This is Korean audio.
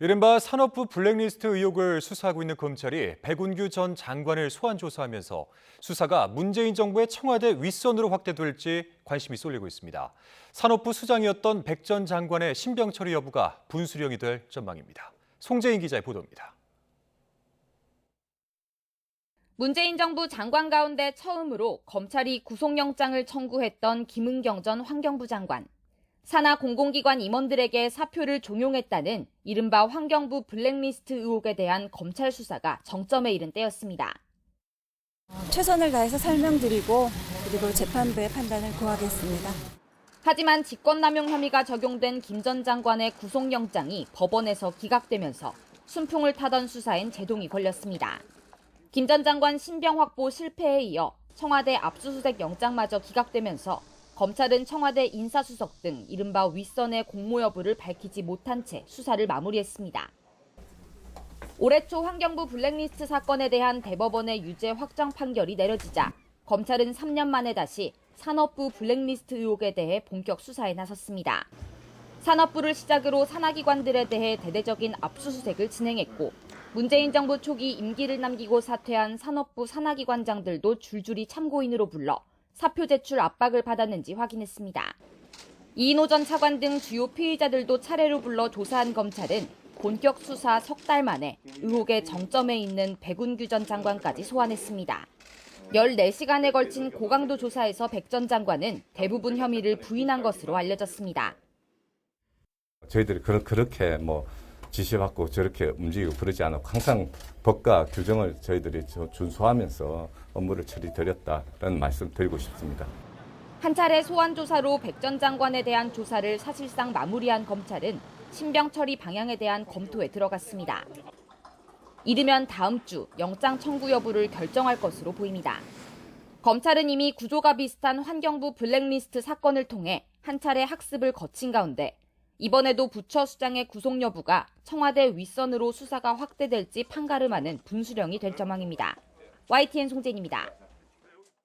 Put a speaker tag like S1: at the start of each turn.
S1: 이른바 산업부 블랙리스트 의혹을 수사하고 있는 검찰이 백운규 전 장관을 소환 조사하면서 수사가 문재인 정부의 청와대 윗선으로 확대될지 관심이 쏠리고 있습니다. 산업부 수장이었던 백 전 장관의 신병 처리 여부가 분수령이 될 전망입니다. 송재인 기자의 보도입니다.
S2: 문재인 정부 장관 가운데 처음으로 검찰이 구속영장을 청구했던 김은경 전 환경부 장관. 산하 공공기관 임원들에게 사표를 종용했다는 이른바 환경부 블랙리스트 의혹에 대한 검찰 수사가 정점에 이른 때였습니다.
S3: 최선을 다해서 설명드리고 그리고 재판부의 판단을 구하겠습니다.
S2: 하지만 직권남용 혐의가 적용된 김 전 장관의 구속영장이 법원에서 기각되면서 순풍을 타던 수사엔 제동이 걸렸습니다. 김 전 장관 신병 확보 실패에 이어 청와대 압수수색 영장마저 기각되면서 검찰은 청와대 인사수석 등 이른바 윗선의 공모 여부를 밝히지 못한 채 수사를 마무리했습니다. 올해 초 환경부 블랙리스트 사건에 대한 대법원의 유죄 확정 판결이 내려지자 검찰은 3년 만에 다시 산업부 블랙리스트 의혹에 대해 본격 수사에 나섰습니다. 산업부를 시작으로 산하기관들에 대해 대대적인 압수수색을 진행했고 문재인 정부 초기 임기를 남기고 사퇴한 산업부 산하기관장들도 줄줄이 참고인으로 불러 사표 제출 압박을 받았는지 확인했습니다. 이인호 전 차관 등 주요 피의자들도 차례로 불러 조사한 검찰은 본격 수사 석 달 만에 의혹의 정점에 있는 백운규 전 장관까지 소환했습니다. 14시간에 걸친 고강도 조사에서 백 전 장관은 대부분 혐의를 부인한 것으로 알려졌습니다.
S4: 저희들이 그렇게 지시받고 저렇게 움직이고 그러지 않았고 항상 법과 규정을 저희들이 준수하면서 업무를 처리드렸다라는 말씀 드리고 싶습니다.
S2: 한 차례 소환 조사로 백 전 장관에 대한 조사를 사실상 마무리한 검찰은 신병 처리 방향에 대한 검토에 들어갔습니다. 이르면 다음 주 영장 청구 여부를 결정할 것으로 보입니다. 검찰은 이미 구조가 비슷한 환경부 블랙리스트 사건을 통해 한 차례 학습을 거친 가운데 이번에도 부처 수장의 구속 여부가 청와대 윗선으로 수사가 확대될지 판가름하는 분수령이 될 전망입니다. YTN 송재인입니다.